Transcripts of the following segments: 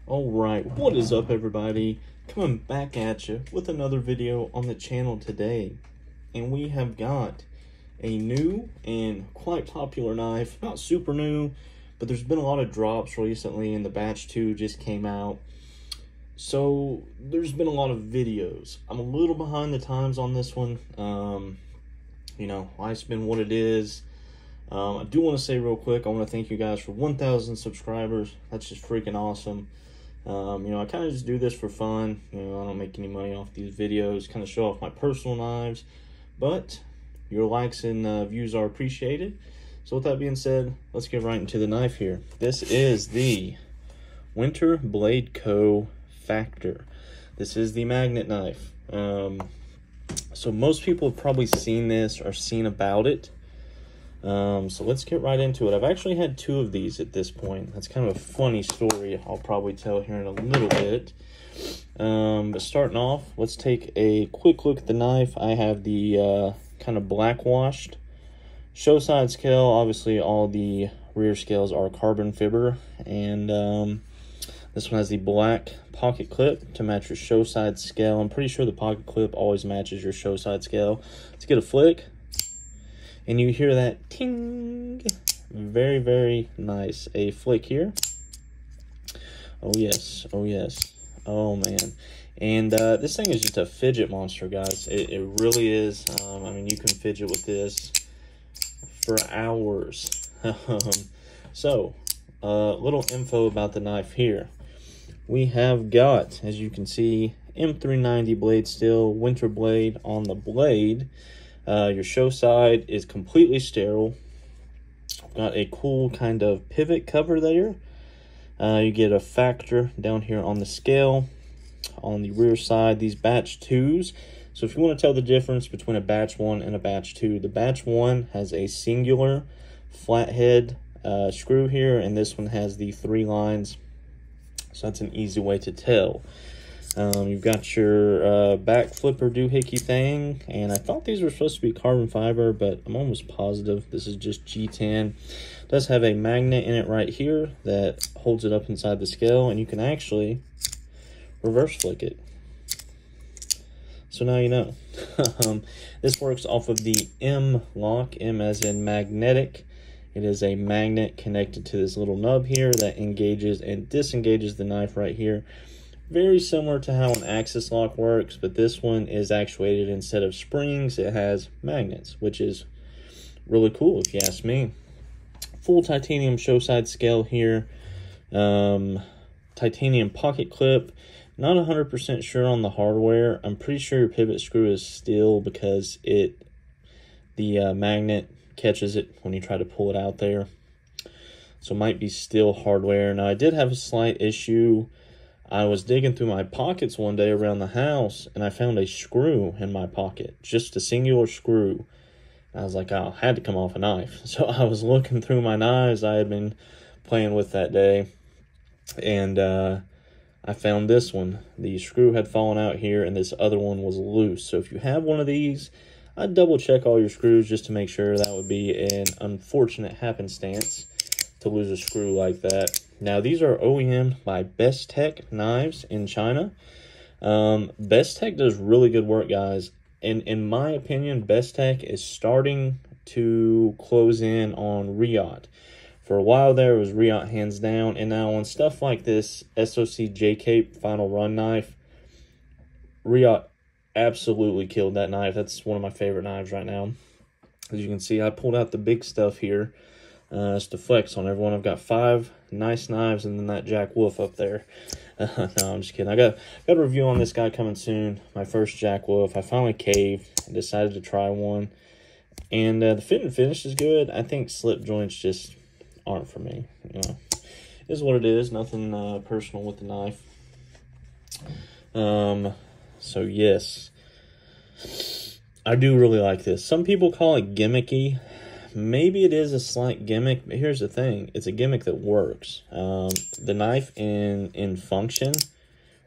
Alright, what is up everybody? Coming back at you with another video on the channel today. And we have got a new and quite popular knife. Not super new, but there's been a lot of drops recently and the batch 2 just came out. So there's been a lot of videos. I'm a little behind the times on this one. You know, life's been what it is. I do want to say real quick, I want to thank you guys for 1,000 subscribers. That's just freaking awesome. You know, I kind of just do this for fun. You know, I don't make any money off these videos, kind of show off my personal knives, but your likes and views are appreciated. So with that being said, let's get right into the knife here. This is the Winter Blade Co. Factor. This is the magnet knife. So most people have probably seen this or seen about it. So let's get right into it. I've actually had 2 of these at this point. That's kind of a funny story I'll probably tell here in a little bit. But starting off, let's take a quick look at the knife. I have the kind of black washed show side scale. Obviously all the rear scales are carbon fiber, and this one has the black pocket clip to match your show side scale. I'm pretty sure the pocket clip always matches your show side scale. Let's get a flick. And you hear that ting. Very, very nice. A flick here. Oh, yes. Oh, yes. Oh, man. And this thing is just a fidget monster, guys. It really is. I mean, you can fidget with this for hours. So, little info about the knife here. We have got, as you can see, M390 blade steel, winter blade on the blade. Your show side is completely sterile. Got a cool kind of pivot cover there. You get a factor down here on the scale. On the rear side, these batch 2s. So if you want to tell the difference between a batch 1 and a batch 2, the batch 1 has a singular flathead screw here, and this one has the 3 lines. So that's an easy way to tell. You've got your back flipper doohickey thing, and I thought these were supposed to be carbon fiber, but I'm almost positive this is just G10. It does have a magnet in it right here that holds it up inside the scale, and you can actually reverse flick it. So now you know. This works off of the M lock, M as in magnetic. It is a magnet connected to this little nub here that engages and disengages the knife right here. Very similar to how an axis lock works, but this one is actuated instead of springs. It has magnets, which is really cool if you ask me. Full titanium show side scale here. Titanium pocket clip. Not 100% sure on the hardware. I'm pretty sure your pivot screw is steel because the magnet catches it when you try to pull it out there. So it might be steel hardware. Now I did have a slight issue. I was digging through my pockets one day around the house, and I found a screw in my pocket, just a singular screw. I was like, oh, it had to come off a knife. So I was looking through my knives I had been playing with that day, and I found this one. The screw had fallen out here, and this other one was loose. So if you have one of these, I'd double check all your screws just to make sure. That would be an unfortunate happenstance to lose a screw like that. Now, these are OEM by Best Tech Knives in China. Best Tech does really good work, guys. And in my opinion, Best Tech is starting to close in on Riot. For a while there, it was Riot hands down. And now on stuff like this SOC J-Cape Final Run knife, Riot absolutely killed that knife. That's one of my favorite knives right now. As you can see, I pulled out the big stuff here. It's to flex on everyone. I've got 5 nice knives and then that Jack Wolf up there. No, I'm just kidding. I got a review on this guy coming soon. My first Jack Wolf. I finally caved and decided to try one. And the fit and finish is good. I think slip joints just aren't for me. You know, it is what it is. Nothing personal with the knife. So yes, I do really like this. Some people call it gimmicky. Maybe it is a slight gimmick, but here's the thing. It's a gimmick that works. The knife in function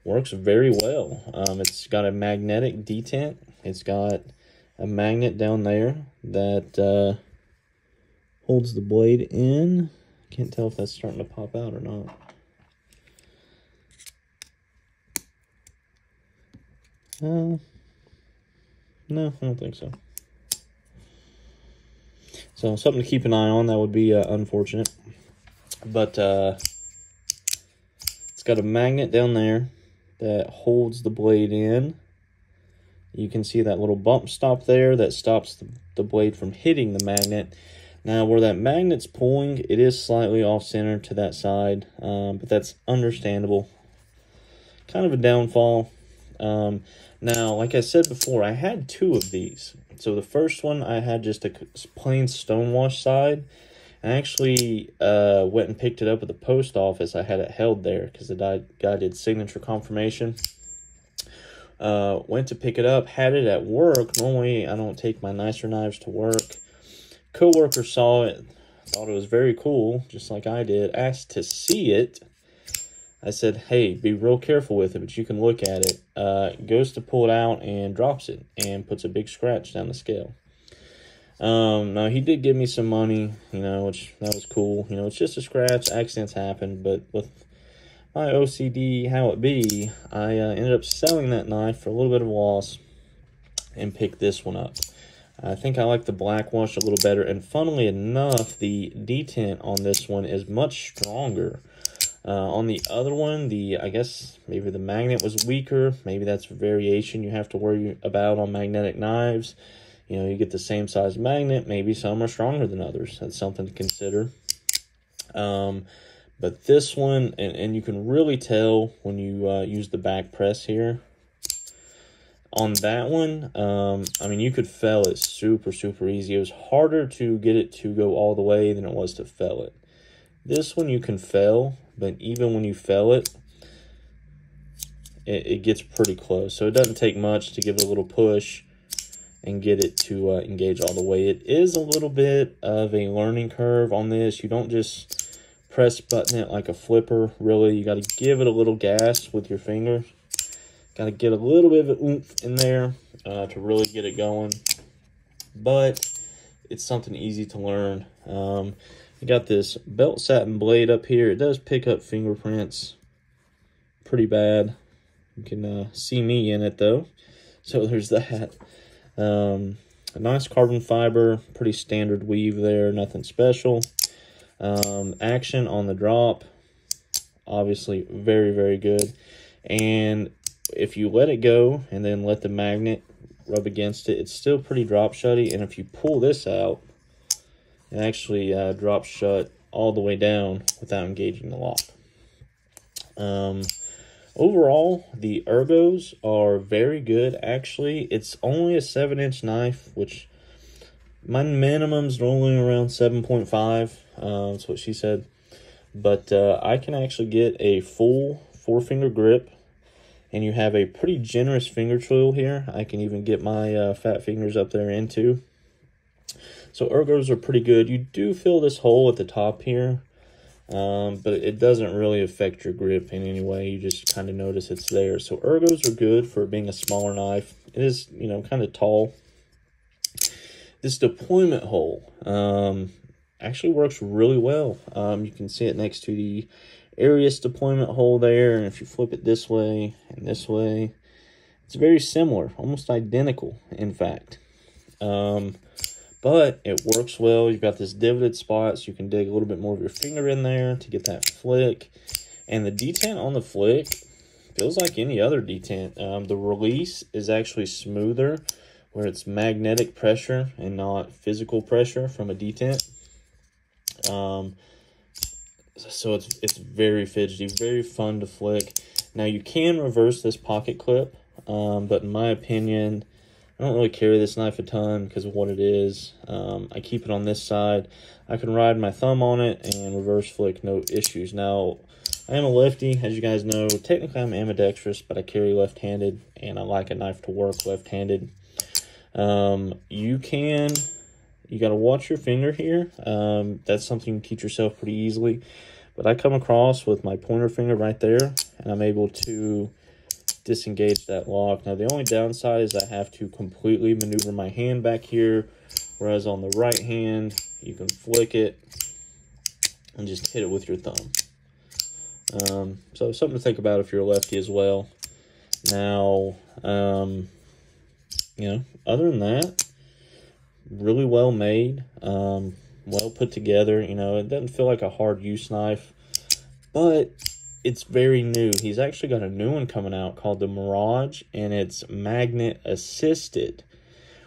works very well. It's got a magnetic detent. It's got a magnet down there that holds the blade in. Can't tell if that's starting to pop out or not. No, I don't think so. So something to keep an eye on. That would be unfortunate. But it's got a magnet down there that holds the blade in. You can see that little bump stop there that stops the blade from hitting the magnet. Now, where that magnet's pulling, it is slightly off-center to that side, but that's understandable. Kind of a downfall. Now, like I said before, I had two of these. So the first one, I had just a plain stonewash side. I actually went and picked it up at the post office. I had it held there because the guy did signature confirmation. Went to pick it up, had it at work. Normally, I don't take my nicer knives to work. Coworker saw it, thought it was very cool, just like I did, asked to see it. I said, hey, be real careful with it, but you can look at it. Goes to pull it out and drops it and puts a big scratch down the scale. Now, he did give me some money, you know, which that was cool. You know, it's just a scratch, accidents happen, but with my OCD, how it be, I ended up selling that knife for a little bit of a loss and picked this one up. I think I like the black wash a little better, and funnily enough, the detent on this one is much stronger. On the other one, I guess maybe the magnet was weaker. Maybe that's a variation you have to worry about on magnetic knives. You know, you get the same size magnet. Maybe some are stronger than others. That's something to consider. But this one, and you can really tell when you use the back press here. On that one, I mean, you could fell it super, super easy. It was harder to get it to go all the way than it was to fell it. This one you can fell, but even when you fell it, it gets pretty close. So it doesn't take much to give it a little push and get it to engage all the way. It is a little bit of a learning curve on this. You don't just press button it like a flipper, really. You got to give it a little gas with your fingers. Got to get a little bit of oomph in there to really get it going. But it's something easy to learn. You got this belt satin blade up here. It does pick up fingerprints pretty bad. You can see me in it, though. So there's that. A nice carbon fiber, pretty standard weave there, nothing special. Action on the drop, obviously very, very good. And if you let it go and then let the magnet rub against it, it's still pretty drop shutty. And if you pull this out, it actually drops shut all the way down without engaging the lock. Overall, the ergos are very good. Actually, it's only a 7-inch knife, which my minimum's normally around 7.5. That's what she said. But I can actually get a full 4-finger grip, and you have a pretty generous finger choil here. I can even get my fat fingers up there into. So ergos are pretty good. You do feel this hole at the top here, but it doesn't really affect your grip in any way. You just kind of notice it's there. So ergos are good for being a smaller knife. It is, you know, kind of tall. This deployment hole actually works really well. You can see it next to the Arius deployment hole there, and if you flip it this way and this way, it's very similar, almost identical, in fact. But it works well. You've got this divoted spot, so you can dig a little bit more of your finger in there to get that flick. And the detent on the flick feels like any other detent. The release is actually smoother, where it's magnetic pressure and not physical pressure from a detent. So it's very fidgety, very fun to flick. Now, you can reverse this pocket clip, but in my opinion, I don't really carry this knife a ton because of what it is. I keep it on this side. I can ride my thumb on it and reverse flick, no issues. Now, I am a lefty, as you guys know. Technically, I'm ambidextrous, but I carry left-handed, and I like a knife to work left-handed. You got to watch your finger here. That's something you can teach yourself pretty easily. But I come across with my pointer finger right there, and I'm able to disengage that lock. Now, the only downside is I have to completely maneuver my hand back here, whereas on the right hand, you can flick it and just hit it with your thumb. So something to think about if you're a lefty as well. Now, you know, other than that, really well made, well put together. You know, it doesn't feel like a hard use knife, but it's very new. He's actually got a new one coming out called the Mirage, and it's magnet assisted,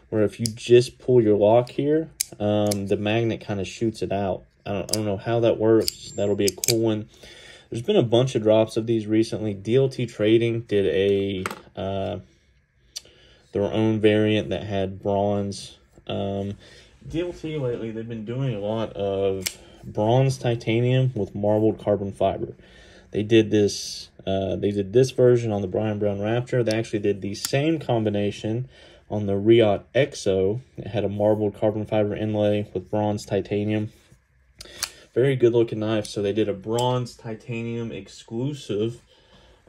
where if you just pull your lock here, the magnet kind of shoots it out. I don't know how that works. That'll be a cool one. There's been a bunch of drops of these recently. DLT Trading did their own variant that had bronze. DLT lately, they've been doing a lot of bronze titanium with marbled carbon fiber. They did this version on the Brian Brown Raptor. They actually did the same combination on the Riot XO. It had a marbled carbon fiber inlay with bronze titanium. Very good looking knife. So they did a bronze titanium exclusive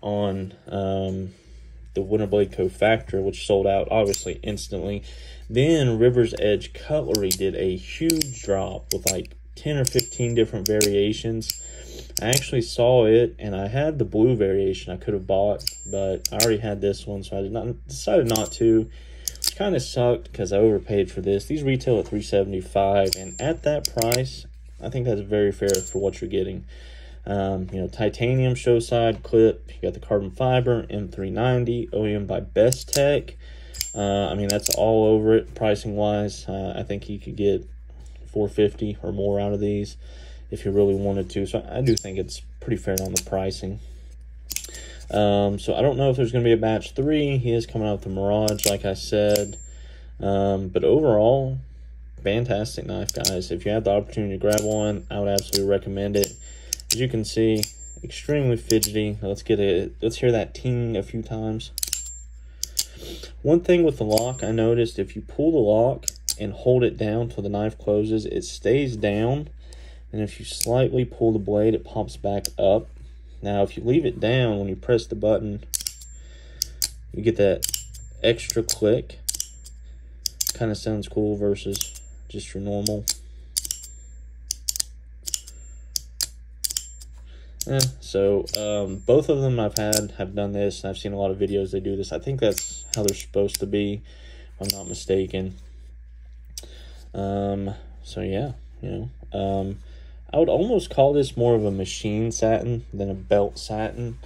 on the Winter Blade Co. Factor, which sold out obviously instantly. Then River's Edge Cutlery did a huge drop with like 10 or 15 different variations. I actually saw it, and I had the blue variation I could have bought, but I already had this one, so I decided not to. Which kind of sucked because I overpaid for this. These retail at $375, and at that price, I think that's very fair for what you're getting. You know, titanium show side clip. You got the carbon fiber, M390, OEM by Best Tech. I mean, that's all over it pricing wise. I think you could get $450 or more out of these if you really wanted to. So I do think it's pretty fair on the pricing. So I don't know if there's going to be a batch 3. He is coming out with the Mirage, like I said. But overall, fantastic knife, guys. If you have the opportunity to grab one, I would absolutely recommend it. As you can see, extremely fidgety. Let's hear that ting a few times. One thing with the lock, I noticed if you pull the lock and hold it down till the knife closes, it stays down. And if you slightly pull the blade, it pops back up. Now, if you leave it down, when you press the button, you get that extra click. Kind of sounds cool versus just your normal. So both of them have done this. I've seen a lot of videos they do this. I think that's how they're supposed to be, if I'm not mistaken. So yeah, you know, I would almost call this more of a machine satin than a belt satin.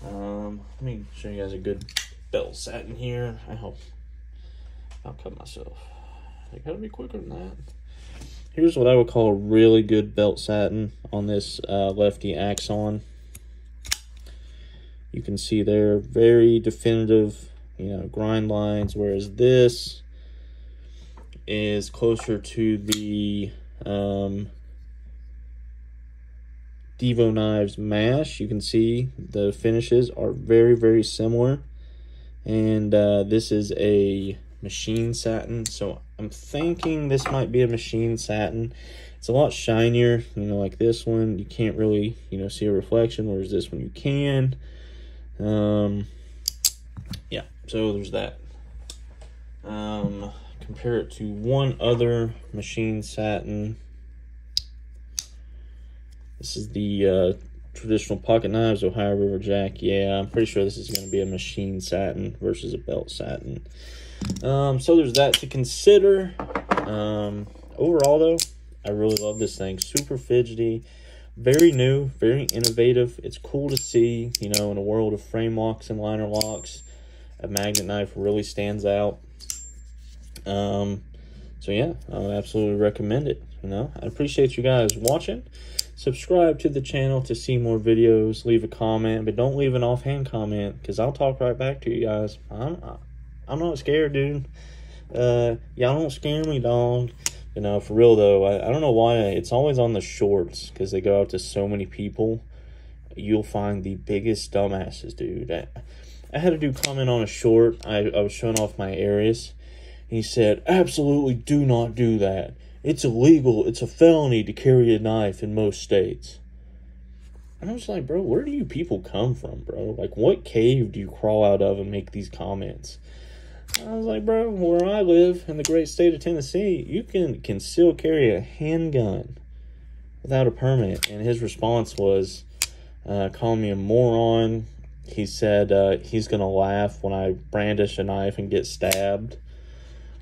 Let me show you guys a good belt satin here. I'll cut myself. I gotta be quicker than that. Here's what I would call a really good belt satin on this lefty Axon. You can see there very definitive, you know, grind lines, whereas this is closer to the Devo Knives Mash. You can see the finishes are very, very similar. And this is a machine satin, so I'm thinking this might be a machine satin. It's a lot shinier, you know, like this one. You can't really, you know, see a reflection, whereas this one you can. Yeah, so there's that. Compare it to one other machine satin. This is the traditional pocket knives, Ohio River Jack. Yeah, I'm pretty sure this is going to be a machine satin versus a belt satin. So there's that to consider. Overall, though, I really love this thing. Super fidgety, very new, very innovative. It's cool to see, you know, in a world of frame locks and liner locks, a magnet knife really stands out. So yeah, I would absolutely recommend it. You know, I appreciate you guys watching. Subscribe to the channel to see more videos. Leave a comment, but don't leave an offhand comment, because I'll talk right back to you guys. I'm not scared, dude. Y'all don't scare me, dog. You know, for real though, I don't know why it's always on the shorts, because they go out to so many people. You'll find the biggest dumbasses, dude. I had a dude comment on a short. I was showing off my Aries. He said, absolutely do not do that. It's illegal. It's a felony to carry a knife in most states. And I was like, bro, where do you people come from, bro? Like, what cave do you crawl out of and make these comments? I was like, bro, where I live in the great state of Tennessee, you can still carry a handgun without a permit. And his response was calling me a moron he said he's going to laugh when I brandish a knife and get stabbed.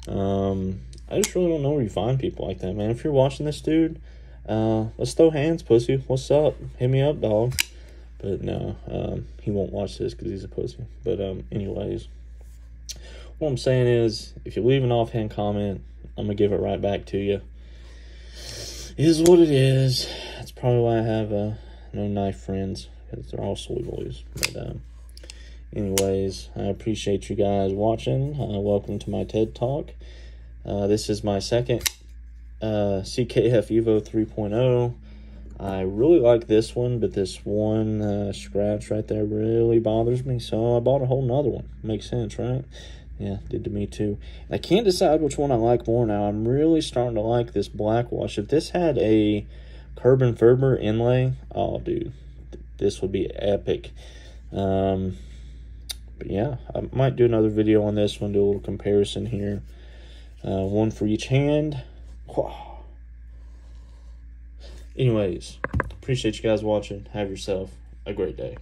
I just really don't know where you find people like that, man. If you're watching this, dude, let's throw hands, pussy. What's up? Hit me up, dog. But no, he won't watch this because he's a pussy. But anyways, what I'm saying is, if you leave an offhand comment, I'm going to give it right back to you. It is what it is. That's probably why I have no knife friends, because they're all soy boys. But anyways, I appreciate you guys watching. Welcome to my TED Talk. This is my second CKF Evo 3.0. I really like this one, but this one scratch right there really bothers me, so I bought a whole nother one. Makes sense, right? Yeah, did to me too. I can't decide which one I like more now. I'm really starting to like this black wash. If this had a carbon fiber inlay, oh, dude, this would be epic. But yeah, I might do another video on this one, do a little comparison here. One for each hand. Anyways, appreciate you guys watching. Have yourself a great day.